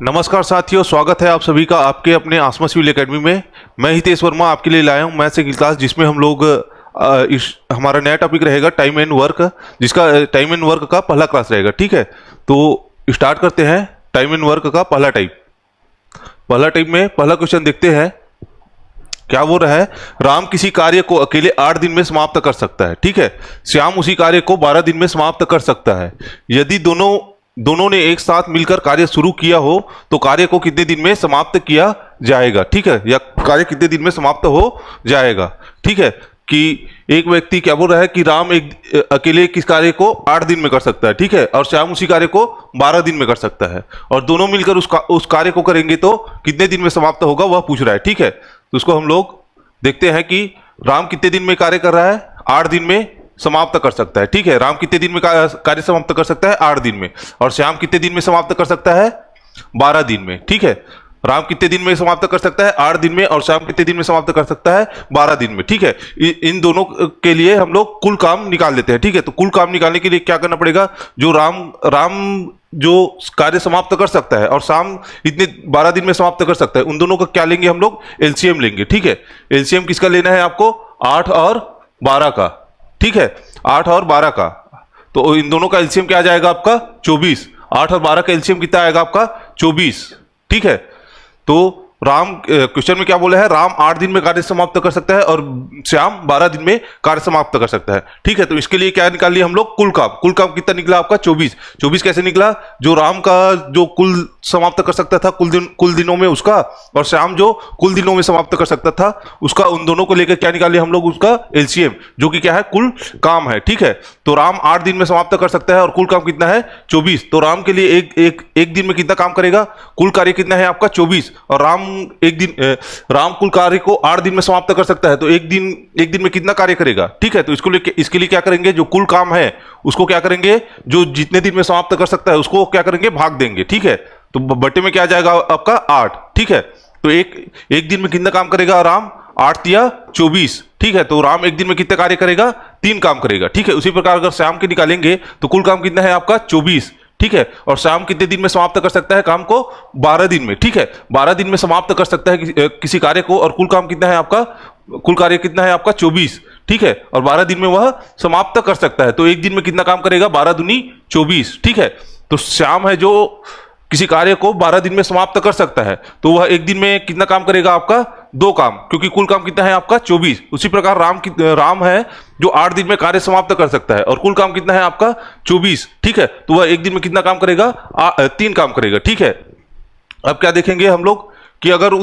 नमस्कार साथियों, स्वागत है आप सभी का आपके अपने आसमा सिविल एकेडमी में। मैं हितेश वर्मा आपके लिए लाया हूं मैथ्स की क्लास, जिसमें हम लोग हमारा नया टॉपिक रहेगा टाइम एंड वर्क, जिसका टाइम एंड वर्क का पहला क्लास रहेगा। ठीक है, तो स्टार्ट करते हैं टाइम एंड वर्क का पहला टाइप। पहला टाइप में पहला क्वेश्चन देखते हैं, क्या बोल रहा है। राम किसी कार्य को अकेले 8 दिन में समाप्त कर सकता है। ठीक है, श्याम उसी कार्य को 12 दिन में समाप्त कर सकता है। यदि दोनों ने एक साथ मिलकर कार्य शुरू किया हो तो कार्य को कितने दिन में समाप्त किया जाएगा। ठीक है, या कार्य कितने दिन में समाप्त हो जाएगा। ठीक है, कि एक व्यक्ति क्या बोल रहा है कि राम अकेले किस कार्य को 8 दिन में कर सकता है। ठीक है, और श्याम उसी कार्य को 12 दिन में कर सकता है, और दोनों मिलकर उस कार्य को करेंगे तो कितने दिन में समाप्त होगा वह पूछ रहा है। ठीक है, तो उसको हम लोग देखते हैं कि राम कितने दिन में कार्य कर रहा है, 8 दिन में समाप्त कर सकता है। ठीक है, राम कितने दिन में कार्य समाप्त कर सकता है, 8 दिन में, और श्याम कितने दिन में समाप्त कर सकता है, 12 दिन में। ठीक है, राम कितने दिन में समाप्त कर सकता है, 8 दिन में, और श्याम कितने दिन में समाप्त कर सकता है, 12 दिन में। ठीक है, इन दोनों के लिए हम लोग कुल काम निकाल लेते हैं। ठीक है, तो कुल काम निकालने के लिए क्या करना पड़ेगा, जो राम जो कार्य समाप्त कर सकता है और श्याम इतने 12 दिन में समाप्त कर सकता है, उन दोनों का क्या लेंगे हम लोग, एलसीएम लेंगे। ठीक है, एलसीएम किसका लेना है आपको, 8 और 12 का। ठीक है, 8 और 12 का, तो इन दोनों का एलसीएम क्या आ जाएगा आपका, 24। 8 और 12 का एलसीएम कितना आएगा आपका, 24। ठीक है, तो राम क्वेश्चन में क्या बोला है, राम 8 दिन में कार्य समाप्त कर सकता है और श्याम 12 दिन में कार्य समाप्त कर सकता है। ठीक है, तो इसके लिए क्या निकाल लिया हम लोग, कुल काम कितना निकला आपका, 24। 24 कैसे निकला, जो राम का जो कुल समाप्त कर सकता था कुल दिनों में उसका, और श्याम जो कुल दिनों में समाप्त कर सकता था उसका, उन दोनों को लेकर क्या निकाल लिया हम लोग, उसका एलसीएम, जो कि क्या है, कुल काम है। ठीक है, तो राम 8 दिन में समाप्त कर सकता है और कुल काम कितना है, 24। तो राम के लिए एक दिन में कितना काम करेगा, कुल कार्य कितना है आपका, 24, और राम कुल कार्य को 8 दिन में समाप्त कर सकता है, तो एक दिन में कितना कार्य करेगा। ठीक है, तो इसके लिए क्या करेंगे, जो कुल काम है उसको क्या करेंगे, जो जितने दिन में समाप्त कर सकता है उसको क्या करेंगे, भाग देंगे। ठीक है, तो बट्टे में क्या आ जाएगा आपका, 8। ठीक है, तो एक दिन में कितना काम करेगा राम, 8 या 24। ठीक है, तो राम एक दिन में कितने कार्य करेगा, 3 काम करेगा। ठीक है, उसी प्रकार अगर श्याम के निकालेंगे तो कुल काम कितना है आपका, 24। ठीक है, और श्याम कितने दिन में समाप्त कर सकता है काम को, 12 दिन में। ठीक है, 12 दिन में समाप्त कर सकता है किसी कार्य को, और कुल काम कितना है आपका, कुल कार्य कितना है आपका, 24। ठीक है, और 12 दिन में वह समाप्त कर सकता है, तो एक दिन में कितना काम करेगा, 12 दूनी 24। ठीक है, तो श्याम है जो किसी कार्य को 12 दिन में समाप्त कर सकता है, तो वह एक दिन में कितना काम करेगा आपका, 2 काम, क्योंकि कुल काम कितना है आपका, 24। उसी प्रकार राम है जो 8 दिन में कार्य समाप्त कर सकता है और कुल काम कितना है आपका, 24। ठीक है, तो वह एक दिन में कितना काम करेगा, 3 काम करेगा। ठीक है, अब क्या देखेंगे हम लोग कि अगर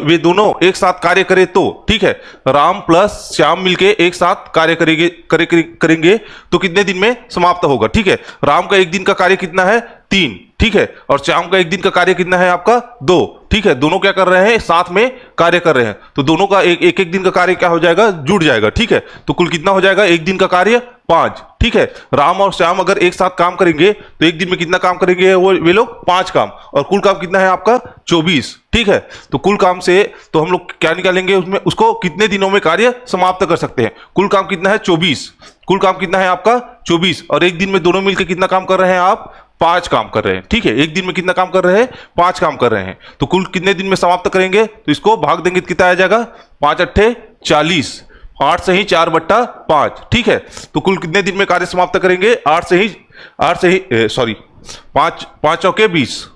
वे दोनों एक साथ कार्य करें तो, ठीक है, राम प्लस श्याम मिलके एक साथ कार्य करेंगे तो कितने दिन में समाप्त होगा। ठीक है, राम का एक दिन का कार्य कितना है, 3। ठीक है, और श्याम का एक दिन का कार्य कितना है आपका, 2। ठीक है, दोनों क्या कर रहे हैं, साथ में कार्य कर रहे हैं, तो दोनों का एक दिन का कार्य क्या हो जाएगा, जुड़ जाएगा। ठीक है, तो कुल कितना हो जाएगा, एक दिन का कार्य 5। ठीक है, राम और श्याम अगर एक साथ काम करेंगे तो एक दिन में कितना काम करेंगे वे लोग, 5 काम, और कुल काम कितना है आपका, 24। ठीक है, तो कुल काम से तो हम लोग क्या निकालेंगे, उसको कितने दिनों में कार्य समाप्त कर सकते हैं। कुल काम कितना है, 24। कुल काम कितना है आपका, 24, और एक दिन में दोनों मिलकर कितना काम कर रहे हैं आप, 5 काम कर रहे हैं। ठीक है, एक दिन में कितना काम कर रहे हैं, 5 काम कर रहे हैं, तो कुल कितने दिन में समाप्त करेंगे, तो इसको भाग देंगे तो कितना आ जाएगा, 5 अट्ठे 40, 8 से ही 4/5। ठीक है, तो कुल कितने दिन में कार्य समाप्त करेंगे, 5 चौके 20,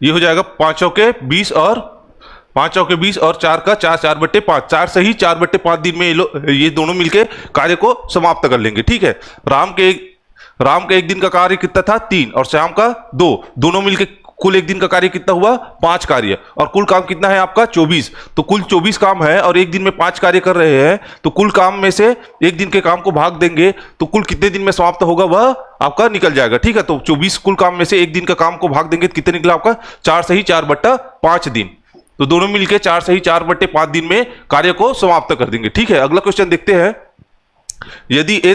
ये हो जाएगा 5 चौके 20 और 4 का 4/5, 4 से ही 4/5 दिन में ये दोनों मिलके कार्य को समाप्त कर लेंगे। ठीक है, राम का एक दिन का कार्य कितना था, 3, और श्याम का 2, दोनों मिलके कुल एक दिन का कार्य कितना हुआ, 5 कार्य, और कुल काम कितना है आपका, 24। तो कुल 24 काम है और एक दिन में 5 कार्य कर रहे हैं, तो कुल काम में से एक दिन के काम को भाग देंगे तो कुल कितने दिन में समाप्त होगा वह आपका निकल जाएगा। ठीक है, तो 24 कुल काम में से एक दिन का काम को भाग देंगे तो कितने निकला आपका, 4 से ही 4/5 दिन, तो दोनों मिलके 4 से ही 4/5 दिन में कार्य को समाप्त कर देंगे। ठीक है, अगला क्वेश्चन देखते हैं, यदि ए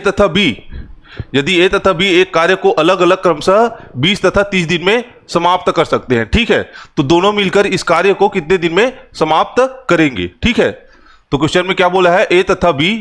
तथा बी एक कार्य को अलग अलग क्रमशः 20 तथा 30 दिन में समाप्त कर सकते हैं। ठीक है, तो दोनों मिलकर इस कार्य को कितने दिन में समाप्त करेंगे। ठीक है, तो क्वेश्चन में क्या बोला है, ए तथा बी,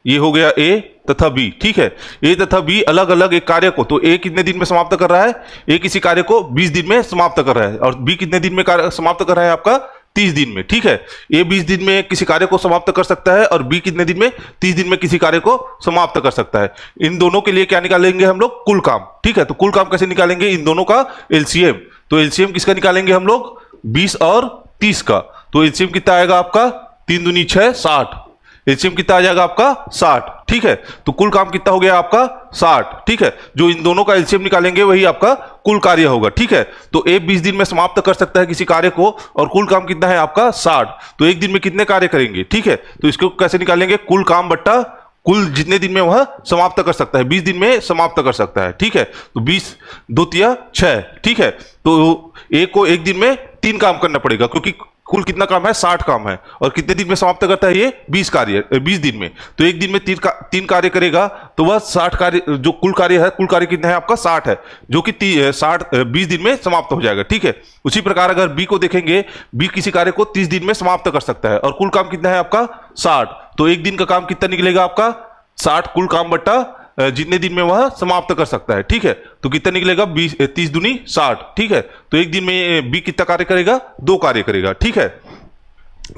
ये हो गया ए तथा बी, ठीक है। ए तथा बी अलग अलग एक कार्य को, तो ए कितने दिन में समाप्त कर रहा है, ए किसी कार्य को 20 दिन में समाप्त कर रहा है, और बी कितने दिन में समाप्त कर रहा है आपका 30 दिन में, ठीक है। ए 20 दिन में किसी कार्य को समाप्त कर सकता है और बी कितने दिन में 30 दिन में किसी कार्य को समाप्त कर सकता है। इन दोनों के लिए क्या निकालेंगे हम लोग, कुल काम, ठीक है। तो कुल काम कैसे निकालेंगे, इन दोनों का एलसीएम। तो एलसीएम किसका निकालेंगे हम लोग, 20 और 30 का। तो एलसीएम कितना आएगा आपका, 3 दूनी 6, 60। एलसीएम कितना आ जाएगा आपका 60, ठीक है। तो कुल काम कितना हो गया आपका 60, ठीक है। जो इन दोनों का एलसीएम निकालेंगे वही आपका कुल कार्य होगा, ठीक है। तो ए 20 दिन में समाप्त कर सकता है किसी कार्य को और कुल काम कितना है आपका 60। तो एक दिन में कितने कार्य करेंगे, ठीक है। तो इसको कैसे निकालेंगे, कुल काम बट्टा कुल जितने दिन में वह समाप्त कर सकता है, 20 दिन में समाप्त कर सकता है, ठीक है। तो 20 2 तिया 6, ठीक है। तो ए को एक दिन में 3 काम करना पड़ेगा, क्योंकि कुल कितना काम है, 60 काम है, और कितने दिन में समाप्त करता है ये 20 दिन में। तो एक दिन में 3 कार्य करेगा, तो वह 60 कार्य, जो कुल कार्य है, कुल कार्य कितना है आपका 60 है, जो कि 20 दिन में समाप्त हो जाएगा, ठीक है। उसी प्रकार अगर बी को देखेंगे, बी किसी कार्य को 30 दिन में समाप्त कर सकता है और कुल काम कितना है आपका 60। तो एक दिन का काम कितना निकलेगा आपका 60 कुल काम बट्टा जितने दिन में वह समाप्त कर सकता है, ठीक है। तो कितना निकलेगा 30 दूनी 60, ठीक है। तो एक दिन में बी कितना कार्य करेगा, 2 कार्य करेगा, ठीक है।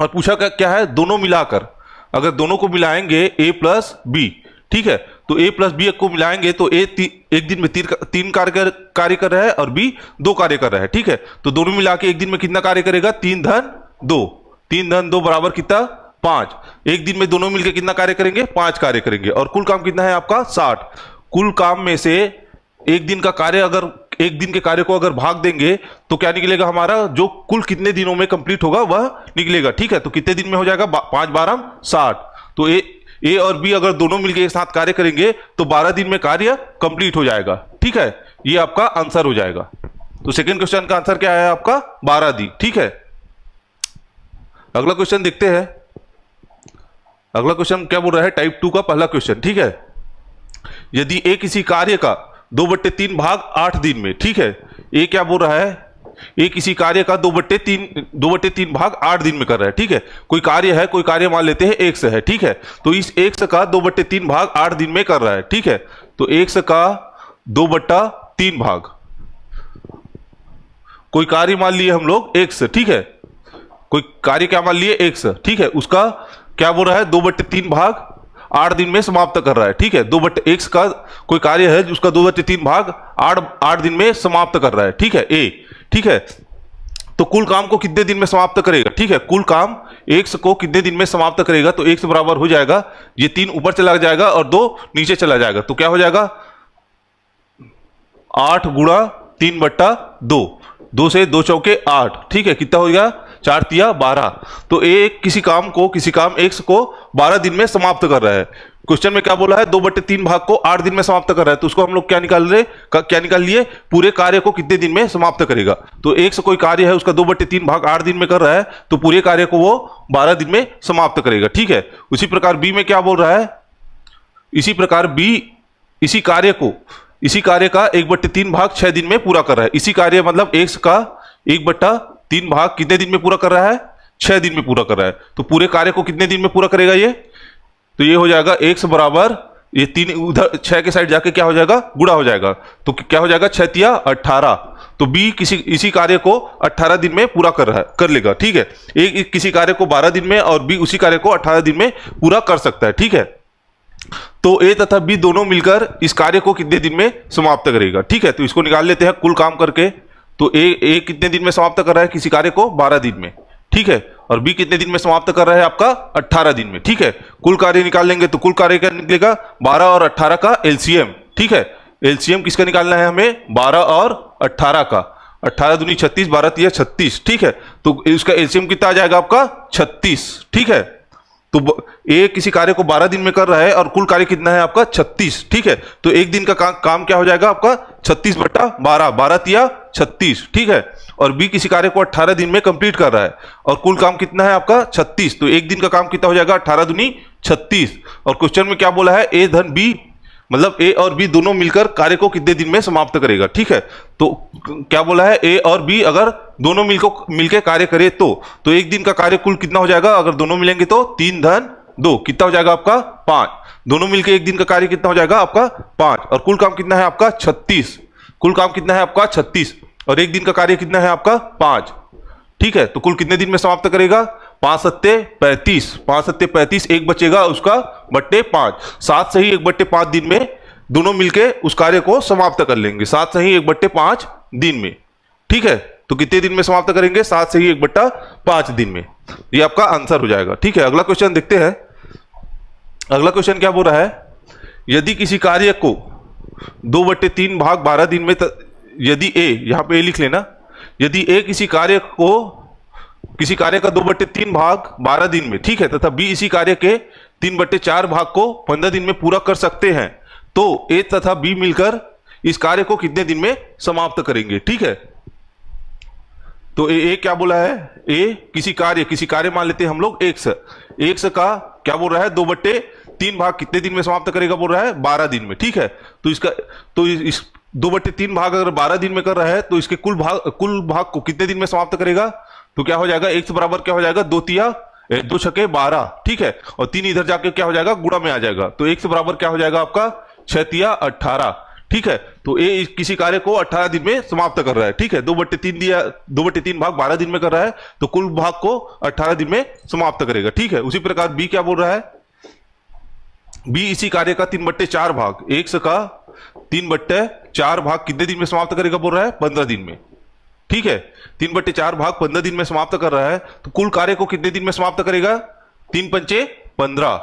और पूछा क्या है, दोनों मिलाकर, अगर दोनों को मिलाएंगे ए प्लस बी, ठीक है। तो ए प्लस बी को मिलाएंगे तो ए एक दिन में 3 कार्य कर रहा है और बी 2 कार्य कर रहा है, ठीक है। तो दोनों मिला के एक दिन में कितना कार्य करेगा, 3 धन 2, 3 धन 2 बराबर कितना 5। एक दिन में दोनों मिलकर कितना कार्य करेंगे, 5 कार्य करेंगे, और कुल काम कितना है आपका 60। कुल काम में से एक दिन का कार्य, अगर एक दिन के कार्य को अगर भाग देंगे तो क्या निकलेगा हमारा, जो कुल कितने दिनों में कंप्लीट होगा वह निकलेगा, ठीक है। तो कितने दिन में हो जाएगा, 5 12 60। तो ए और बी अगर दोनों मिलकर एक साथ कार्य करेंगे तो 12 दिन में कार्य कंप्लीट हो जाएगा, ठीक है। ये आपका आंसर हो जाएगा। तो सेकंड क्वेश्चन का आंसर क्या है आपका 12 दिन, ठीक है। अगला क्वेश्चन देखते हैं। अगला क्वेश्चन क्या बोल रहा है, टाइप 2 का पहला क्वेश्चन, ठीक है। यदि ए किसी कार्य का 2/3 भाग 8 दिन में, ठीक है। ए क्या बोल रहा है, ए किसी कार्य का 2/3 भाग 8 दिन में कर रहा है, ठीक है। कोई कार्य है, कोई कार्य मान लेते हैं x है, ठीक है। तो इस x का 2/3 भाग 8 दिन में कर रहा है, ठीक है। तो x का 2/3 भाग, कोई कार्य मान लिए हम लोग x, ठीक है। कोई कार्य क्या मान लिए x, ठीक है। उसका क्या बोल रहा है, 2/3 भाग 8 दिन में समाप्त कर रहा है, ठीक है। x का कोई कार्य है उसका 2/3 भाग 8 दिन में समाप्त कर रहा है, ठीक है, a, ठीक है। तो कुल काम को कितने दिन में समाप्त करेगा, ठीक है। कुल काम x को कितने दिन में समाप्त करेगा, तो x बराबर हो जाएगा, ये 3 ऊपर चला जाएगा और 2 नीचे चला जाएगा, तो क्या हो जाएगा 8 गुणा 3/2, 2 से 2 चौके 8, ठीक है। कितना हो गया 4 तिया 12। तो ए किसी काम x को 12 दिन में समाप्त कर रहा है। क्वेश्चन में क्या बोला है, 2/3 भाग को 8 दिन में समाप्त कर रहा है, तो उसको हम लोग क्या निकाल लिए, पूरे कार्य को कितने दिन में समाप्त करेगा। तो x कोई कार्य है उसका 2/3 भाग 8 दिन में कर रहा है, तो पूरे कार्य को वो 12 दिन में समाप्त करेगा, ठीक है। उसी प्रकार बी में क्या बोल रहा है, इसी प्रकार बी इसी कार्य का 1/3 भाग 6 दिन में पूरा कर रहा है। इसी कार्य मतलब x का 1/3 भाग कितने दिन में पूरा कर रहा है, 6 दिन में पूरा कर रहा है। तो पूरे कार्य को कितने दिन में पूरा करेगा ये, तो ये हो जाएगा x बराबर, ये 3 उधर 6 के साइड जाके क्या हो जाएगा, गुणा हो जाएगा, तो क्या हो जाएगा 6 तिया 18। तो b इसी कार्य को 18 दिन में पूरा कर लेगा, ठीक है। एक किसी कार्य को 12 दिन में और b उसी कार्य को 18 दिन में पूरा कर सकता है, ठीक है। तो a तथा b दोनों मिलकर इस कार्य को कितने दिन में समाप्त करेगा, ठीक है। तो इसको निकाल लेते हैं कुल काम करके। तो a कितने दिन में समाप्त कर रहा है किसी कार्य को, 12 दिन में, ठीक है। और b कितने दिन में समाप्त कर रहा है आपका, 18 दिन में, ठीक है। कुल कार्य निकाल लेंगे तो कुल कार्य क्या निकलेगा, 12 और 18 का एलसीएम, ठीक है। एलसीएम किसका निकालना है हमें, 12 और 18 का। 18 दूनी 36, 12 तिया 36, ठीक है। तो इसका एलसीएम कितना आ जाएगा आपका 36, ठीक है। तो ए किसी कार्य को 12 दिन में कर रहा है और कुल कार्य कितना है आपका 36, ठीक है। तो एक दिन का काम क्या हो जाएगा आपका 36/12, 12 तिया 36, ठीक है। और बी किसी कार्य को 18 दिन में कंप्लीट कर रहा है और कुल काम कितना है आपका 36, तो एक दिन का काम कितना हो जाएगा 18 दूनी 36। और क्वेश्चन में क्या बोला है, ए धन बी, मतलब ए और बी दोनों मिलकर कार्य को कितने दिन में समाप्त करेगा, ठीक है। तो क्या बोला है, ए और बी अगर दोनों मिलकर कार्य करे तो एक दिन का कार्य कुल कितना हो जाएगा, अगर दोनों मिलेंगे तो 3 धन 2, कितना हो जाएगा आपका 5। दोनों मिलके एक दिन का कार्य कितना हो जाएगा आपका 5, और कुल काम कितना है आपका 36। कुल काम कितना है आपका 36, और एक दिन का कार्य कितना है आपका 5। ठीक है, तो कुल कितने दिन में समाप्त करेगा? 5 सत्ते 35, 5 सत्ते 35, एक बचेगा उसका बट्टे 5। 7 से ही 1/5 दिन में दोनों मिलके उस कार्य को समाप्त कर लेंगे, 7 से ही 1/5 दिन में। ठीक है, तो कितने दिन में समाप्त करेंगे? 7 से ही 1/5 दिन में। ये आपका आंसर हो जाएगा। ठीक है, अगला क्वेश्चन देखते हैं। अगला क्वेश्चन क्या बोल रहा है? यदि किसी कार्य को 2/3 भाग 12 दिन में यदि ए, यहां पे ए लिख लेना, यदि ए किसी कार्य का 2/3 भाग 12 दिन में, ठीक है, तथा बी इसी कार्य के 3/4 भाग को 15 दिन में पूरा कर सकते हैं, तो ए तथा बी मिलकर इस कार्य को कितने दिन में समाप्त करेंगे? ठीक है, तो ए क्या बोला है? ए किसी कार्य मान लेते हैं हम लोग एक्स का क्या बोल रहा है? 2/3 भाग कितने दिन में समाप्त करेगा बोल रहा है? 12 दिन में। ठीक है, तो इस 2/3 भाग अगर 12 दिन में कर रहा है तो इसके कुल भाग को कितने दिन में समाप्त करेगा? तो क्या हो जाएगा? एक्स बराबर क्या हो जाएगा? 2 छके 12। ठीक है, और 3 इधर जाके क्या हो जाएगा? गुणा में आ जाएगा, तो एक्स बराबर क्या हो जाएगा आपका? 6 18। ठीक है, तो ए किसी कार्य को 18 दिन में समाप्त कर रहा है। ठीक है, 2/3 भाग 12 दिन में कर रहा है, तो कुल भाग को 18 दिन में समाप्त करेगा। ठीक है, उसी प्रकार बी क्या बोल रहा है? बी इसी कार्य का 3/4 भाग, एक्स का 3/4 भाग कितने दिन में समाप्त करेगा बोल रहा है? 15 दिन में। ठीक है, 3/4 भाग 15 दिन में समाप्त कर रहा है, तो कुल कार्य को कितने दिन में समाप्त करेगा? 3 पंचे 15।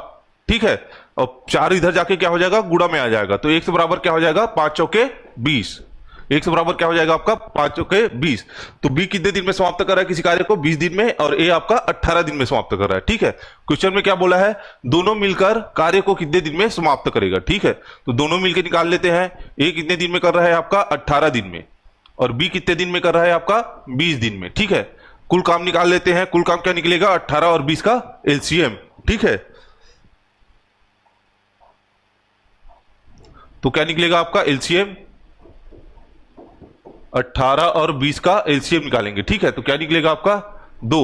ठीक है, और 4 इधर जाके क्या हो जाएगा? गुणा में आ जाएगा, तो एक्स बराबर क्या हो जाएगा? 5 चौके 20। एक्स बराबर क्या हो जाएगा आपका? 5 चौके 20। तो बी कितने दिन में समाप्त कर रहा है किसी कार्य को? 20 दिन में, और ए आपका 18 दिन में समाप्त कर रहा है। ठीक है, क्वेश्चन में क्या बोला है? दोनों मिलकर कार्य को कितने दिन में समाप्त करेगा। ठीक है, तो दोनों मिलकर निकाल लेते हैं। ए कितने दिन में कर रहा है आपका? 18 दिन में, और बी कितने दिन में कर रहा है आपका? 20 दिन में। ठीक है, कुल काम निकाल लेते हैं। कुल काम क्या निकलेगा? 18 और 20 का एलसीएम। ठीक है, तो क्या निकलेगा आपका एलसीएम? 18 और 20 का एलसीएम निकालेंगे। ठीक है, तो क्या निकलेगा आपका? 2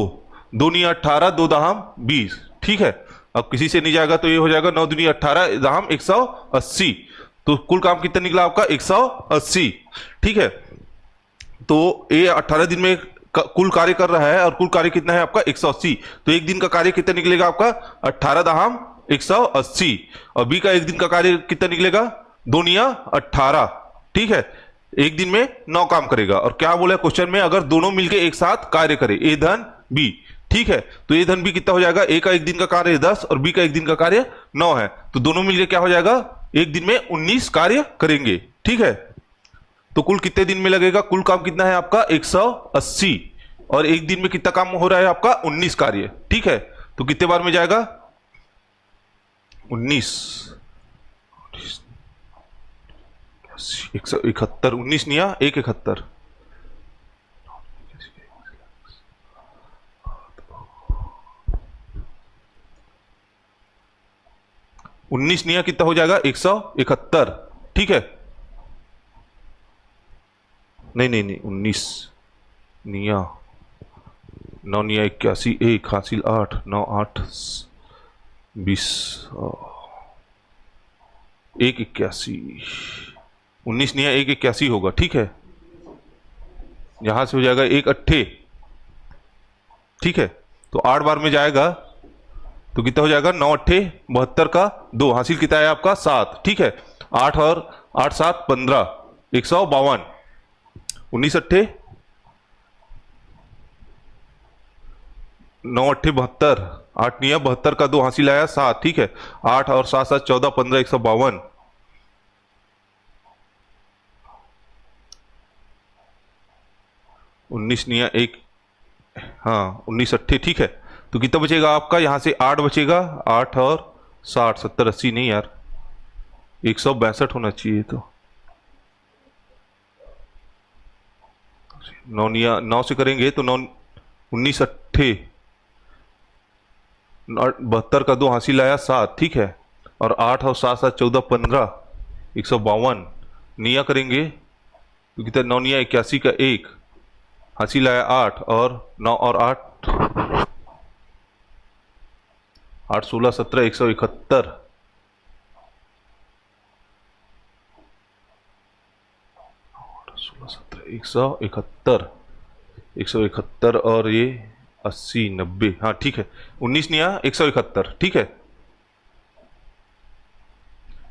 दूनी 18, 2 दहाम 20। ठीक है, अब किसी से नहीं जाएगा तो ये हो जाएगा 9 दूनी 18 दहाम 180। तो कुल काम कितना निकला आपका? 180। ठीक है, तो ये 18 दिन में कुल कार्य कर रहा है, और कुल कार्य कितना है आपका? 180। तो एक दिन का कार्य कितना निकलेगा आपका? 18 दहाम 180। और बी का एक दिन का कार्य कितना निकलेगा? 2 निया 18। ठीक है, एक दिन में 9 काम करेगा। और क्या बोला क्वेश्चन में? अगर दोनों मिलकर एक साथ कार्य करे, ए धन बी। ठीक है, तो ए धन बी कितना हो जाएगा? ए का एक दिन का कार्य 10 और बी का एक दिन का कार्य 9 है, तो दोनों मिलकर क्या हो जाएगा? एक दिन में 19 कार्य करेंगे। ठीक है, तो कुल कितने दिन में लगेगा? कुल काम कितना है आपका? 180, और एक दिन में कितना काम हो रहा है आपका? 19 कार्य। ठीक है, तो कितने बार में जाएगा? 19 171, 19 निया 171। उन्नीस निया कितना हो जाएगा? 171। ठीक है, नहीं 19 निया 9 निया 81, 1 हासिल 8, 9 8 20, 1 81, 19 निया 1 81 होगा। ठीक है, यहां से हो जाएगा 1 अट्ठे। ठीक है, तो 8 बार में जाएगा, तो कितना हो जाएगा? 9 अट्ठे 72 का 2 हासिल कितना है आपका? 7। ठीक है, 8 और 8 7 15, 152। 19 अट्ठे 9 अट्ठे 72, 8 निया 72 का 2 हासिल आया 7। ठीक है, 8 और 7 7 14 15, 152। 19 निया 1, हाँ 19 अट्ठे। ठीक है, तो कितना बचेगा आपका? यहां से 8 बचेगा, 8 और 60 70 80 नहीं यार, 162 होना चाहिए। तो 9 निया 9 से करेंगे तो 9 19 अट्ठे 72 का 2 हासिल आया 7। ठीक है, और 8 और 7 7 14 15, 152। निया करेंगे तो कितना? 9 निया 81 का 1 हासिल आया 8, और 9 और 8 8 16 17 171। 16 17 171, 171 और ये 80 90, हाँ ठीक है। 19 नहीं आया, 171, ठीक है।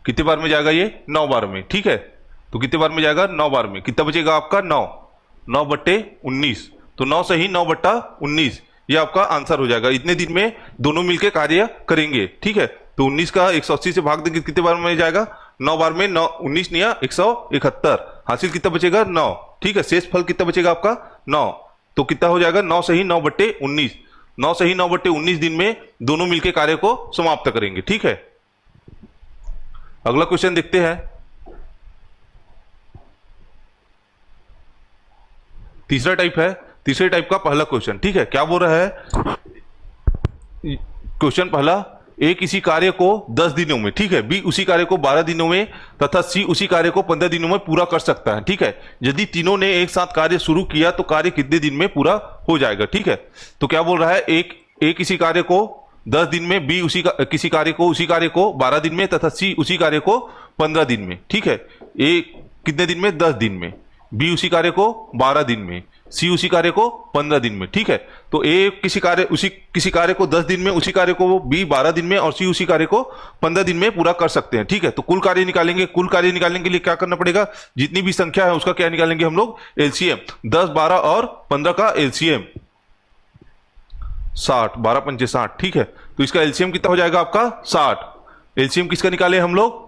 कितने बार में जाएगा ये? 9 बार में, ठीक है। तो कितने बार में जाएगा? 9 बार में। कितना बचेगा आपका? 9, 9/19। तो 9 से ही 9/19 ये आपका आंसर हो जाएगा। इतने दिन में दोनों मिलकर कार्य करेंगे, ठीक है। तो 19 का 180 से भाग देंगे, कितने बार में जाएगा? 9 बार में। 9 19 नहीं, 171। हासिल कितना बचेगा? 9, ठीक है। शेष फल कितना बचेगा आपका? 9। तो कितना हो जाएगा? 9 से ही 9/19। 9 से ही 9/19 दिन में दोनों मिलकर कार्य को समाप्त करेंगे, ठीक है। अगला क्वेश्चन देखते हैं। तीसरा टाइप है, तीसरे टाइप का पहला क्वेश्चन, ठीक है। क्या बोल रहा है क्वेश्चन पहला? ए किसी कार्य को 10 दिनों में, ठीक है, बी उसी कार्य को 12 दिनों में तथा सी उसी कार्य को 15 दिनों में पूरा कर सकता है, ठीक है। यदि तीनों ने एक साथ कार्य शुरू किया तो कार्य कितने दिन में पूरा हो जाएगा, ठीक है। तो क्या बोल रहा है? ए किसी कार्य को 10 दिन में, बी किसी कार्य को उसी कार्य को 12 दिन में तथा सी उसी कार्य को 15 दिन में, ठीक है। ए कितने दिन में? 10 दिन में। बी उसी कार्य को 12 दिन में, सी उसी कार्य को 15 दिन में, ठीक है। तो ए किसी कार्य को 10 दिन में, उसी कार्य को बी 12 दिन में और सी उसी कार्य को 15 दिन में पूरा कर सकते हैं, ठीक है। तो कुल कार्य निकालेंगे। कुल कार्य निकालने के लिए क्या करना पड़ेगा? जितनी भी संख्या है उसका क्या निकालेंगे हम लोग? एलसीएम। 10 12 और 15 का एलसीएम 60, 12 पंचे 60, ठीक है। तो इसका एलसीएम कितना हो जाएगा आपका? 60। एलसीएम किसका निकाले हम लोग?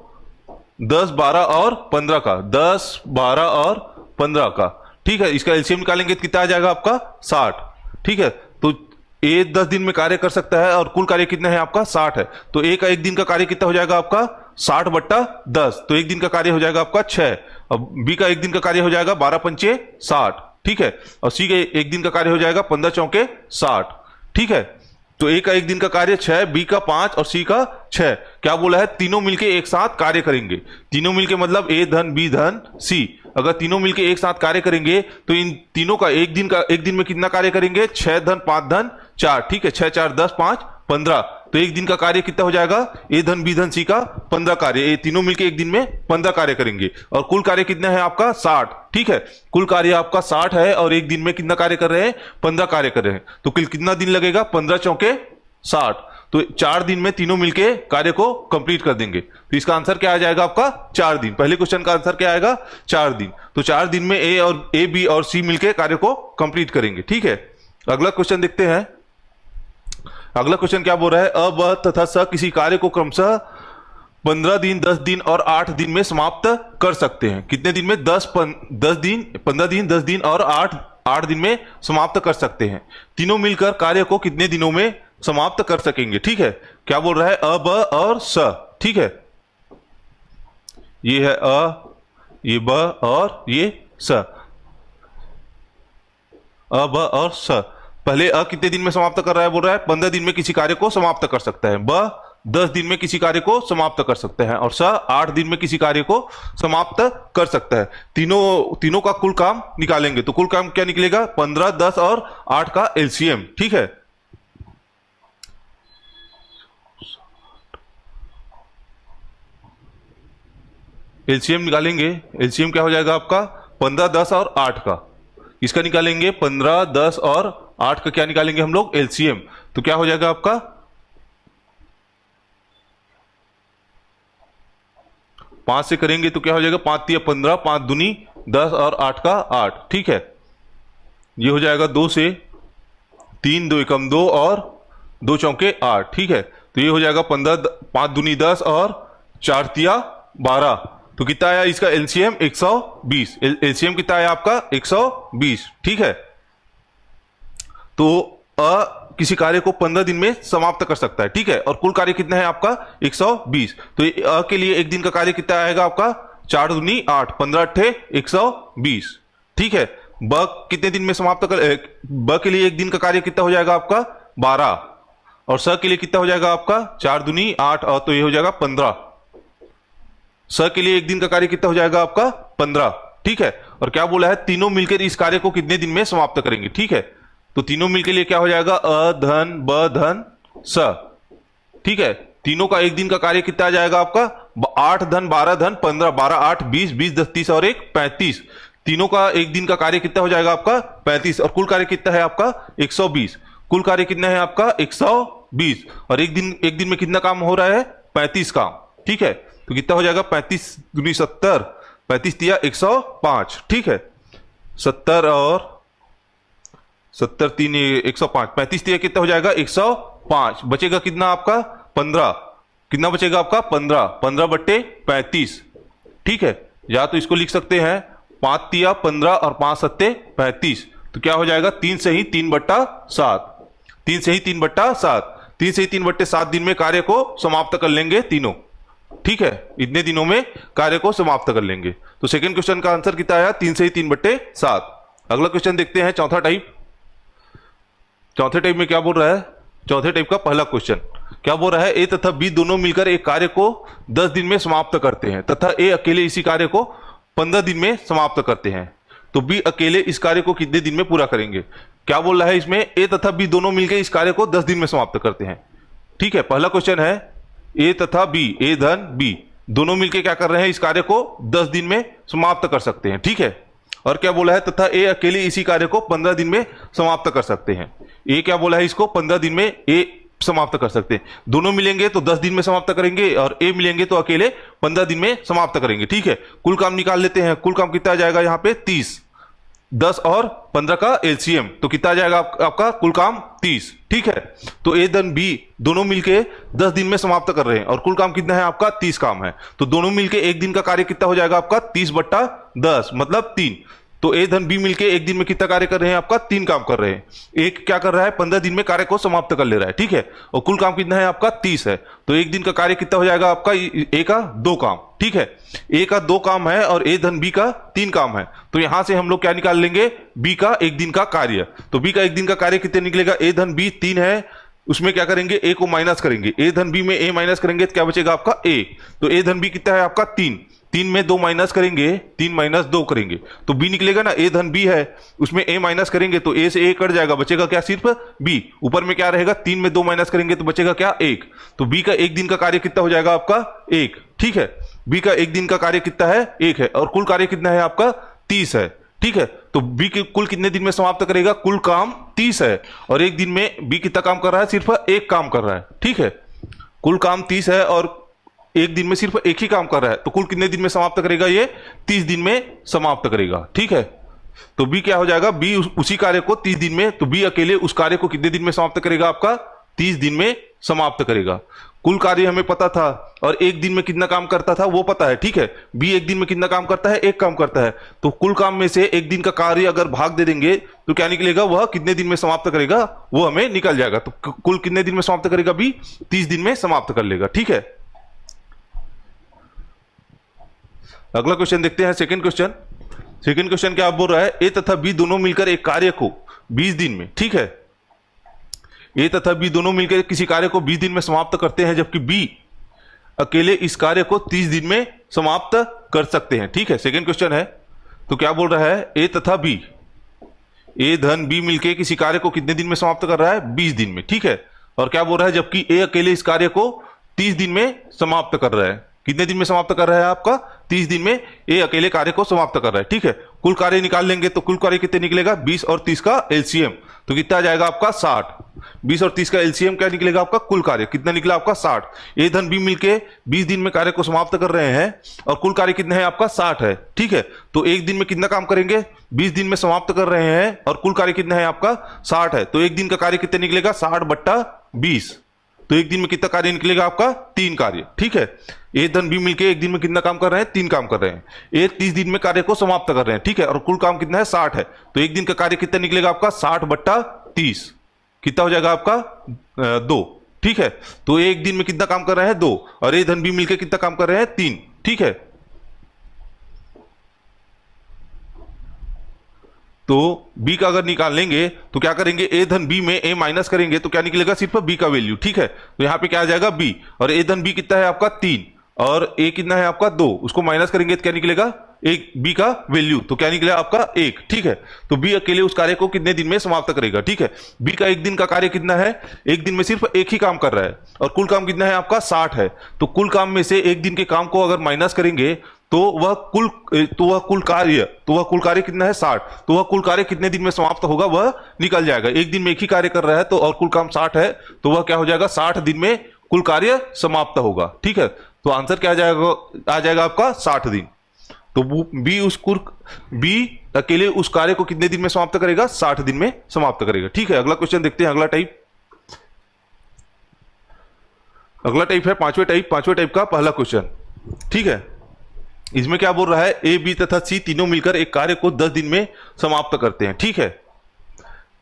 10 12 और 15 का। 10 12 और 15 का, ठीक है। इसका एलसीएम निकालेंगे तो कितना आ जाएगा आपका? 60, ठीक है। तो ए 10 दिन में कार्य कर सकता है और कुल कार्य कितना है आपका? 60 है। तो ए का एक दिन का कार्य कितना हो जाएगा आपका? 60/10। तो एक दिन का कार्य हो जाएगा आपका 6। अब बी का एक दिन का कार्य हो जाएगा 12 पंचे 60, ठीक है। और सी के एक दिन का कार्य हो जाएगा 15 चौके 60, ठीक है। तो ए का एक दिन का कार्य 6, बी का 5 और सी का 6। क्या बोला है? तीनों मिलके एक साथ कार्य करेंगे। तीनों मिलके मतलब ए धन बी धन सी। अगर तीनों मिलके एक साथ कार्य करेंगे तो इन तीनों का एक दिन में कितना कार्य करेंगे? 6 धन 5 धन 4, ठीक है। 6 4 10 5 15। तो एक दिन का कार्य कितना हो जाएगा? ए धन बी धन सी का 15 कार्य। ये तीनों मिलके एक दिन में 15 कार्य करेंगे और कुल कार्य कितना है आपका? 60, ठीक है। कुल कार्य आपका 60 है और एक दिन में कितना कार्य कर रहे हैं? 15 कार्य कर रहे हैं। तो कुल कितना दिन लगेगा? 15 चौके 60। तो 4 दिन में तीनों मिलके कार्य को कंप्लीट कर देंगे। तो इसका आंसर क्या आ जाएगा आपका? 4 दिन। पहले क्वेश्चन का आंसर क्या आएगा? 4 दिन। तो 4 दिन में ए बी और सी मिलके कार्य को कंप्लीट करेंगे, ठीक है। अगला क्वेश्चन देखते हैं। अगला क्वेश्चन क्या बोल रहा है? अ ब तथा स किसी कार्य को क्रमशः 15 दिन 10 दिन और 8 दिन में समाप्त कर सकते हैं। कितने दिन में? 10 दिन 15 दिन 10 दिन और 8 दिन में समाप्त कर सकते हैं। तीनों मिलकर कार्य को कितने दिनों में समाप्त कर सकेंगे, ठीक है। क्या बोल रहा है? अ ब और स, ठीक है। ये है अ, ये ब और ये स। अ ब और स। पहले अ कितने दिन में समाप्त कर रहा है? बोल रहा है 15 दिन में किसी कार्य को समाप्त कर सकता है। ब 10 दिन में किसी कार्य को समाप्त कर सकते हैं और स 8 दिन में किसी कार्य को समाप्त कर सकता है। तीनों का कुल काम निकालेंगे तो कुल काम क्या निकलेगा? 15 10 और 8 का एलसीएम, ठीक है। एलसीएम निकालेंगे। एलसीएम क्या हो जाएगा आपका? 15 10 और 8 का। इसका निकालेंगे 15 10 और 8 का क्या निकालेंगे हम लोग? एलसीएम। तो क्या हो जाएगा आपका? 5 से करेंगे तो क्या हो जाएगा? 5 तिया 15, 5 दूनी 10 और 8 का 8, ठीक है। ये हो जाएगा 2 से 3 2 एकम 2 और 2 चौके 8, ठीक है। तो ये हो जाएगा 15, 5 दूनी 10 और 4 तिया 12। तो कितना आया इसका एलसीएम? 120। एलसीएम कितना आया आपका? 120, ठीक है। तो अ किसी कार्य को 15 दिन में समाप्त कर सकता है, ठीक है। और कुल कार्य कितना है आपका? 120। तो अ के लिए एक दिन का कार्य कितना आएगा आपका? 4 दूनी 8, 15 अट्ठे 120, ठीक है। ब कितने दिन में समाप्त कर? ब के लिए एक दिन का कार्य कितना हो जाएगा आपका? 12। और स के लिए कितना हो जाएगा आपका? 4 दूनी 8 और तो ये हो जाएगा 15। स के लिए एक दिन का कार्य कितना हो जाएगा आपका? 15, ठीक है। और क्या बोला है? तीनों मिलकर इस कार्य को कितने दिन में समाप्त करेंगे, ठीक है। तो तीनों मिलकर लिए क्या हो जाएगा? अ धन ब धन स, ठीक है, तीनों का एक दिन का कार्य कितना आ जाएगा आपका 8 धन 12 धन 15, 12 8 20, 20 10 30 और 1 35। तीनों का एक दिन का कार्य कितना हो जाएगा आपका 35, और कुल कार्य कितना है आपका 120। कुल कार्य कितना है आपका 120, और एक दिन में कितना काम हो रहा है 35 काम। ठीक है, तो कितना हो जाएगा 35 दूनी 70, 35 दिया 105। ठीक है, 70 और 70 3 105, 35 दिया कितना हो जाएगा 105। बचेगा कितना आपका 15, कितना बचेगा आपका 15, 15 बट्टे 35। ठीक है, या तो इसको लिख सकते हैं 5 तिया 15 और 5 सत्ते 35। तो क्या हो जाएगा 3 से ही 3 बट्टा 7, 3 से ही 3 बट्टा 7, 3 से ही 3 बट्टे 7 दिन में कार्य को समाप्त कर लेंगे तीनों। ठीक है, इतने दिनों में कार्य को समाप्त कर लेंगे। तो सेकंड क्वेश्चन का आंसर कितना आया 3 से ही 3 बट्टे 7। अगला क्वेश्चन देखते हैं चौथा टाइप। चौथे टाइप में क्या बोल रहा है, चौथे टाइप का पहला क्वेश्चन क्या बोल रहा है, ए तथा बी दोनों मिलकर एक कार्य को 10 दिन में समाप्त करते हैं तथा ए अकेले इसी कार्य को 15 दिन में समाप्त करते हैं। तो बी अकेले इस कार्य को कितने दिन में पूरा करेंगे। क्या बोल रहा है इसमें, ए तथा बी दोनों मिलकर इस कार्य को 10 दिन में समाप्त करते हैं। ठीक है, पहला क्वेश्चन है ए तथा बी, ए धन बी दोनों मिलकर क्या कर रहे हैं, इस कार्य को 10 दिन में समाप्त कर सकते हैं। ठीक है, और क्या बोला है, तथा ए अकेले इसी कार्य को 15 दिन में समाप्त कर सकते हैं। ए क्या बोला है, इसको 15 दिन में ए समाप्त कर सकते हैं। दोनों मिलेंगे तो 10 दिन में समाप्त करेंगे, और ए मिलेंगे तो अकेले 15 दिन में समाप्त करेंगे। ठीक है, कुल काम निकाल लेते हैं। कुल काम कितना आ जाएगा यहाँ पे 30, 10 और 15 का एलसीएम, तो कितना आ जाएगा आपका कुल काम 30। ठीक है, तो ए धन बी दोनों मिलके 10 दिन में समाप्त कर रहे हैं, और कुल काम कितना है आपका 30 काम है। तो दोनों मिलके एक दिन का कार्य कितना हो जाएगा आपका 30 बट्टा 10 मतलब 3। तो ए धन बी मिलके एक दिन में कितना कार्य कर रहे हैं आपका 3 काम कर रहे हैं। एक क्या कर रहा है 15 दिन में कार्य को समाप्त कर ले रहा है। ठीक है, और कुल काम कितना है आपका 30 है। तो एक दिन का कार्य कितना हो जाएगा आपका ए का 2 काम। ठीक है, ए का 2 काम है और ए धन बी का 3 काम है। तो यहां से हम लोग क्या निकाल लेंगे, बी का एक दिन का कार्य। तो बी का एक दिन का कार्य कितने निकलेगा, ए धन बी 3 है, उसमें क्या करेंगे ए को माइनस करेंगे, ए धन बी में ए माइनस करेंगे तो क्या बचेगा आपका ए। तो ए धन बी कितना है आपका 3, 3 में 2 माइनस करेंगे, 3 माइनस 2 करेंगे तो बी निकलेगा ना, ए धन बी है उसमें ए माइनस करेंगे तो ए से ए कट जाएगा, बचेगा क्या सिर्फ बी। ऊपर में क्या रहेगा 3 में 2 माइनस करेंगे तो बचेगा क्या 1। तो बी का एक दिन का कार्य कितना हो जाएगा आपका 1। ठीक है, बी का एक दिन का कार्य कितना है 1 है, और कुल कार्य कितना है आपका 30 है। ठीक है, तो बी के कुल कितने दिन में समाप्त करेगा, कुल काम 30 है, और एक दिन में बी कितना काम कर रहा है, सिर्फ 1 काम कर रहा है। ठीक है, कुल काम 30 है और एक दिन में सिर्फ 1 ही काम कर रहा है, तो कुल कितने दिन में समाप्त करेगा, ये 30 दिन में समाप्त करेगा। ठीक है, तो बी क्या हो जाएगा, बी उसी कार्य को 30 दिन में, तो बी अकेले उस कार्य को कितने दिन में समाप्त करेगा आपका 30 दिन में समाप्त करेगा। कुल कार्य हमें पता था, और एक दिन में कितना काम करता था वो पता है। ठीक है, बी एक दिन में कितना काम करता है, 1 काम करता है। तो कुल काम में से एक दिन का कार्य अगर भाग दे देंगे तो क्या निकलेगा, वह कितने दिन में समाप्त करेगा वो हमें निकल जाएगा। तो कुल कितने दिन में समाप्त करेगा, बी 30 दिन में समाप्त कर लेगा। ठीक है, अगला क्वेश्चन देखते हैं सेकंड क्वेश्चन। सेकंड क्वेश्चन क्या बोल रहा है, ए तथा बी दोनों मिलकर एक कार्य को 20 दिन में, ठीक है, ए तथा बी दोनों मिलकर किसी कार्य को 20 दिन में समाप्त करते हैं, जबकि बी अकेले इस कार्य को 30 दिन में समाप्त कर सकते हैं। ठीक है, सेकंड क्वेश्चन है, तो क्या बोल रहा है, ए तथा बी, ए धन बी मिलकर किसी कार्य को कितने दिन में समाप्त कर रहा है 20 दिन में। ठीक है, और क्या बोल रहा है, जबकि ए अकेले इस कार्य को 30 दिन में समाप्त कर रहा है। कितने दिन में समाप्त कर रहा है आपका 30 दिन में ए अकेले कार्य को समाप्त कर रहा है। ठीक है, कुल कार्य निकाल लेंगे तो कुल कार्य कितने निकलेगा, 20 और 30 का एलसीएम, तो कितना आ जाएगा आपका 60। 20 और 30 का एलसीएम क्या निकलेगा आपका, कुल कार्य कितना निकला आपका 60। ए धन बी मिलके 20 दिन में कार्य को समाप्त कर रहे हैं, और कुल कार्य कितना है आपका 60 है। ठीक है, तो एक दिन में कितना काम करेंगे, 20 दिन में समाप्त कर रहे हैं, और कुल कार्य कितना है आपका 60 है। तो एक दिन का कार्य कितना निकलेगा, 60 बट्टा 20। तो एक दिन में कितना कार्य निकलेगा आपका 3 कार्य। ठीक है, ए धन बी मिलके एक दिन में कितना काम कर रहे हैं, 3 काम कर रहे हैं। ए 30 दिन में कार्य को समाप्त कर रहे हैं। ठीक है, और कुल काम कितना है 60 है, तो एक दिन का कार्य कितना निकलेगा आपका 60 बट्टा 30, कितना हो जाएगा आपका 2। ठीक है, तो एक दिन में कितना काम कर रहे हैं 2, और ए धन बी मिलके कितना काम कर रहे हैं 3। ठीक है, तो बी का अगर निकाल लेंगे तो क्या करेंगे, ए धन बी में ए माइनस करेंगे तो क्या निकलेगा, सिर्फ बी का वैल्यू। ठीक है, तो यहां पे क्या आ जाएगा बी, और ए धन बी कितना है आपका 3, और ए कितना है आपका 2, उसको माइनस करेंगे तो क्या निकलेगा एक बी का वैल्यू, तो क्या निकला आपका एक। ठीक है, तो बी अकेले उस कार्य को कितने दिन में समाप्त करेगा। ठीक है, बी का एक दिन का कार्य कितना है, एक दिन में सिर्फ एक ही काम कर रहा है और कुल काम कितना है आपका 60 है। तो कुल काम में से एक दिन के काम को अगर माइनस करेंगे तो वह कुल कार्य कितना है 60। तो वह कुल कार्य कितने दिन में समाप्त होगा वह निकल जाएगा। एक दिन में एक ही कार्य कर रहा है तो और कुल काम 60 है तो वह क्या हो जाएगा 60 दिन में कुल कार्य समाप्त होगा। ठीक है, तो आंसर क्या आ जाएगा आपका 60 दिन। तो बी अकेले उस कार्य को कितने दिन में समाप्त करेगा, 60 दिन में समाप्त करेगा। ठीक है, अगला क्वेश्चन देखते हैं। अगला टाइप है पांचवें टाइप का पहला क्वेश्चन। ठीक है, इसमें क्या बोल रहा है, ए बी तथा सी तीनों मिलकर एक कार्य को 10 दिन में समाप्त करते हैं। ठीक है,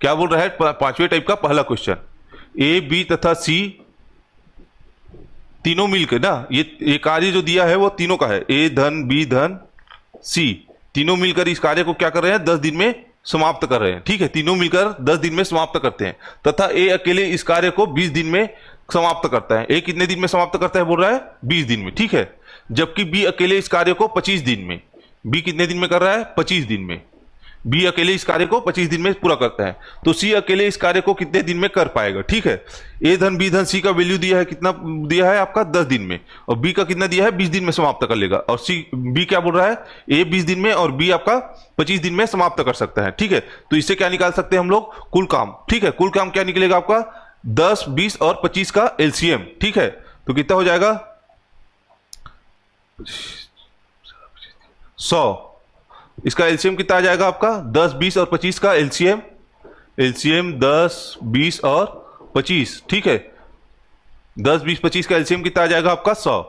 क्या बोल रहा है पांचवें टाइप का पहला क्वेश्चन, ए बी तथा सी तीनों मिलकर ना, ये कार्य जो दिया है वो तीनों का है, ए धन बी धन सी, तीनों मिलकर इस कार्य को क्या कर रहे हैं 10 दिन में समाप्त कर रहे हैं। ठीक है, तीनों मिलकर 10 दिन में समाप्त करते हैं तथा ए अकेले इस कार्य को 20 दिन में समाप्त करता है। ए कितने दिन में समाप्त करता है बोल रहा है 20 दिन में। ठीक है, जबकि बी अकेले इस कार्य को 25 दिन में, बी कितने दिन में कर रहा है 25 दिन में, बी अकेले इस कार्य को 25 दिन में पूरा करता है। तो सी अकेले इस कार्य को कितने दिन में कर पाएगा। ठीक है, ए धन बी धन सी का वैल्यू दिया है, कितना दिया है आपका 10 दिन में, और बी का कितना दिया है 20 दिन में समाप्त कर लेगा। और सी बी क्या बोल रहा है, ए 20 दिन में और बी आपका 25 दिन में समाप्त कर सकता है। ठीक है, तो इससे क्या निकाल सकते हैं हम लोग, कुल काम। ठीक है, कुल काम क्या निकलेगा आपका 10 20 और 25 का एलसीएम। ठीक है, तो कितना हो जाएगा 100। इसका एलसीएम कितना आ जाएगा आपका 10 20 और 25 का एलसीएम 10 20 और 25। ठीक है, 10 20 25 का एलसीएम कितना आ जाएगा आपका 100।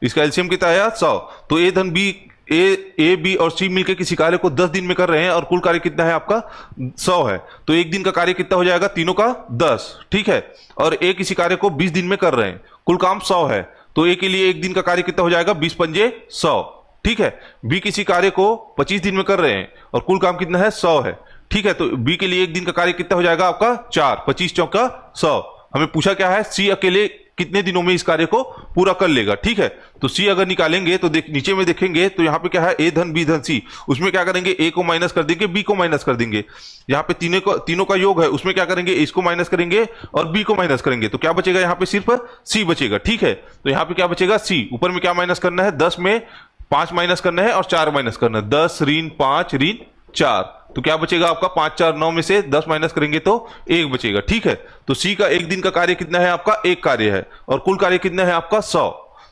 इसका एलसीएम कितना आया 100। तो ए धन बी, ए बी और सी मिलकर किसी कार्य को 10 दिन में कर रहे हैं और कुल कार्य कितना है आपका 100 है। तो एक दिन का कार्य कितना हो जाएगा, तीनों का 10। ठीक है, और ए किसी कार्य को 20 दिन में कर रहे हैं, कुल काम 100 है। तो ए के लिए एक दिन का कार्य कितना हो जाएगा 20 पंजे 100। ठीक है, बी किसी कार्य को 25 दिन में कर रहे हैं और कुल काम कितना है 100 है। ठीक है, तो बी के लिए एक दिन का कार्य कितना हो जाएगा आपका 4, 25 चौका 100। हमें पूछा क्या है, सी अकेले कितने दिनों में इस कार्य को पूरा कर लेगा। ठीक है, तो सी अगर निकालेंगे तो नीचे में देखेंगे तो यहाँ पे क्या है, ए धन बी धन सी, उसमें क्या करेंगे ए को माइनस कर देंगे, बी को माइनस कर देंगे। यहाँ पे तीनों का योग है, उसमें क्या करेंगे इसको माइनस करेंगे और बी को माइनस करेंगे, तो क्या बचेगा यहाँ पे सिर्फ सी बचेगा। ठीक है, तो यहाँ पे क्या बचेगा सी, ऊपर में क्या माइनस करना है 10 में 5 माइनस करना है और 4 माइनस करना है, 10 ऋण 5 ऋण 4, तो क्या बचेगा आपका 5 4 9 में से 10 माइनस करेंगे तो 1 बचेगा। ठीक है, तो सी का एक दिन का कार्य कितना है आपका, एक कार्य है, और कुल कार्य कितना है आपका 100।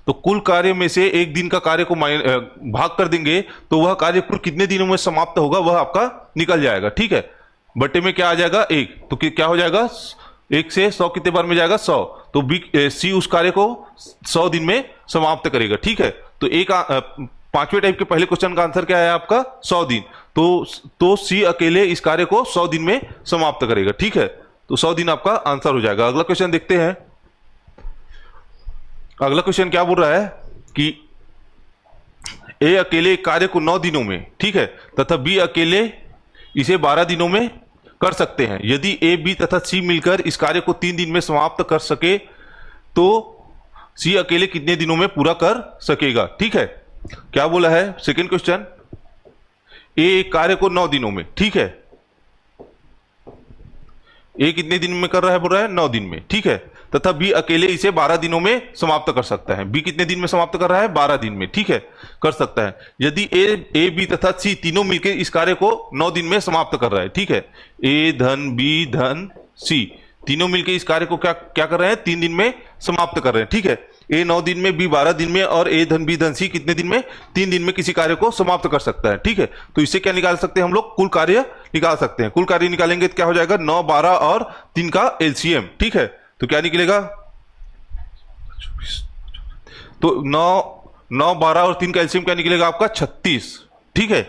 तो कुल कार्य में से एक दिन का कार्य को भाग कर देंगे तो वह कार्य कुल कितने दिनों में समाप्त होगा वह आपका निकल जाएगा। ठीक है, बट्टे में क्या आ जाएगा 1, तो क्या हो जाएगा 1 से 100 कितने बार में जाएगा 100। तो बी सी उस कार्य को 100 दिन में समाप्त करेगा। ठीक है, तो पांचवें टाइप के पहले क्वेश्चन का आंसर क्या है आपका 100 दिन। तो सी अकेले इस कार्य को 100 दिन में समाप्त करेगा। ठीक है, तो 100 दिन आपका आंसर हो जाएगा। अगला क्वेश्चन देखते हैं। अगला क्वेश्चन क्या बोल रहा है कि ए अकेले कार्य को 9 दिनों में, ठीक है, तथा बी अकेले इसे 12 दिनों में कर सकते हैं। यदि ए बी तथा सी मिलकर इस कार्य को 3 दिन में समाप्त कर सके तो सी अकेले कितने दिनों में पूरा कर सकेगा। ठीक है, क्या बोला है सेकंड क्वेश्चन, ए कार्य को 9 दिनों में, ठीक है, ए कितने दिन में कर रहा है बोल रहा है 9 दिन में। ठीक है, तथा बी अकेले इसे 12 दिनों में समाप्त कर सकता है। बी कितने दिन में समाप्त कर रहा है 12 दिन में। ठीक है, कर सकता है। यदि ए बी तथा सी तीनों मिलकर इस कार्य को 9 दिन में समाप्त कर रहा है। ठीक है, ए धन बी धन सी तीनों मिलकर इस कार्य को क्या कर रहे हैं 3 दिन में समाप्त कर रहे हैं। ठीक है, ए 9 दिन में, बी 12 दिन में और ए धन बी धन सी कितने दिन में 3 दिन में किसी कार्य को समाप्त कर सकता है। ठीक है, तो इससे क्या निकाल सकते हैं हम लोग, कुल कार्य निकाल सकते हैं। कुल कार्य निकालेंगे तो क्या हो जाएगा 9 12 और 3 का एलसीएम। ठीक है, तो क्या निकलेगा, तो 9 12 और 3 का एलसीएम क्या निकलेगा आपका 36। ठीक है,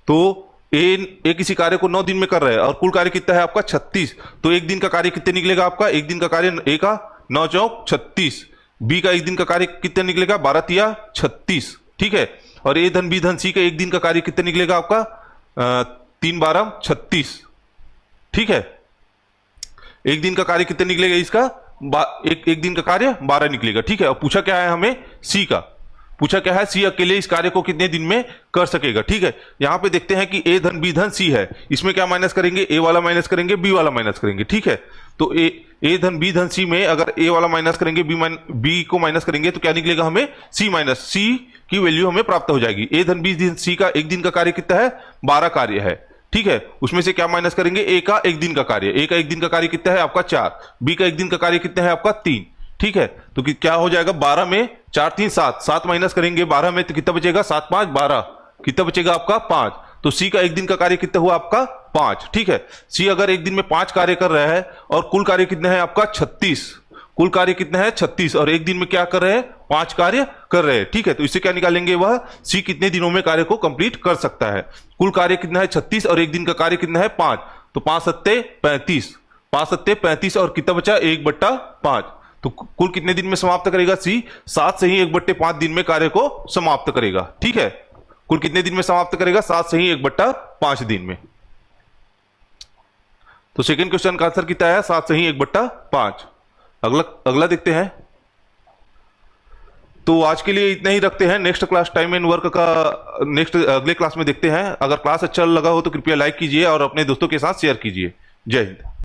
तो ए किसी कार्य को 9 दिन में कर रहा है और कुल कार्य कितना है आपका 36, तो एक दिन का कार्य कितने निकलेगा आपका, एक दिन का कार्य ए का 9 चौक 36, बी का एक दिन का कार्य कितना निकलेगा 12 तिया 36। ठीक है, और ए धन बी धन सी का एक दिन का कार्य कितना निकलेगा आपका 3 12 36। ठीक है, एक दिन का कार्य कितना निकलेगा इसका एक दिन का कार्य 12 निकलेगा। ठीक है, और पूछा क्या है हमें सी का, पूछा क्या है, सी अकेले इस कार्य को कितने दिन में कर सकेगा। ठीक है, यहां पे देखते हैं कि ए धन बी धन सी है, इसमें क्या माइनस करेंगे, ए वाला माइनस करेंगे, बी वाला माइनस करेंगे। ठीक है, तो ए धन बी धन सी में अगर ए वाला माइनस करेंगे, बी को माइनस करेंगे तो क्या निकलेगा हमें, सी माइनस सी की वैल्यू हमें प्राप्त हो जाएगी। ए धन बी धन सी का एक दिन का कार्य कितना है, 12 कार्य है। ठीक है, उसमें से क्या माइनस करेंगे, ए का एक दिन का कार्य, ए का एक दिन का कार्य कितना है आपका 4, बी का एक दिन का कार्य कितना है आपका 3। ठीक है, तो क्या हो जाएगा, 12 में 4 3 7, 7 माइनस करेंगे 12 में तो कितना बचेगा, 7 5 12, कितना बचेगा आपका 5। तो सी का एक दिन का कार्य कितना हुआ आपका 5। ठीक है, सी अगर एक दिन में 5 कार्य कर रहा है और कुल कार्य कितना है आपका 36, कुल कार्य कितना है 36, और एक दिन में क्या कर रहे हैं, 5 कार्य कर रहे हैं। ठीक है, तो इससे क्या निकालेंगे, वह सी कितने दिनों में कार्य को कंप्लीट कर सकता है। कुल कार्य कितना है 36 और एक दिन का कार्य कितना है 5, तो 5 सत्ते 35, 5 सत्ते 35 और कितना बचा 1/5। तो कुल कितने दिन में समाप्त करेगा सी, 7 से ही 1/5 दिन में कार्य को समाप्त करेगा। ठीक है, कुल कितने दिन में समाप्त करेगा, 7 से ही 1/5 दिन में। तो सेकंड क्वेश्चन का आंसर कितना है, 7 से ही 1/5। अगला देखते हैं। तो आज के लिए इतना ही रखते हैं, next class time and work का अगले क्लास में देखते हैं। अगर क्लास अच्छा लगा हो तो कृपया लाइक कीजिए और अपने दोस्तों के साथ शेयर कीजिए। जय हिंद।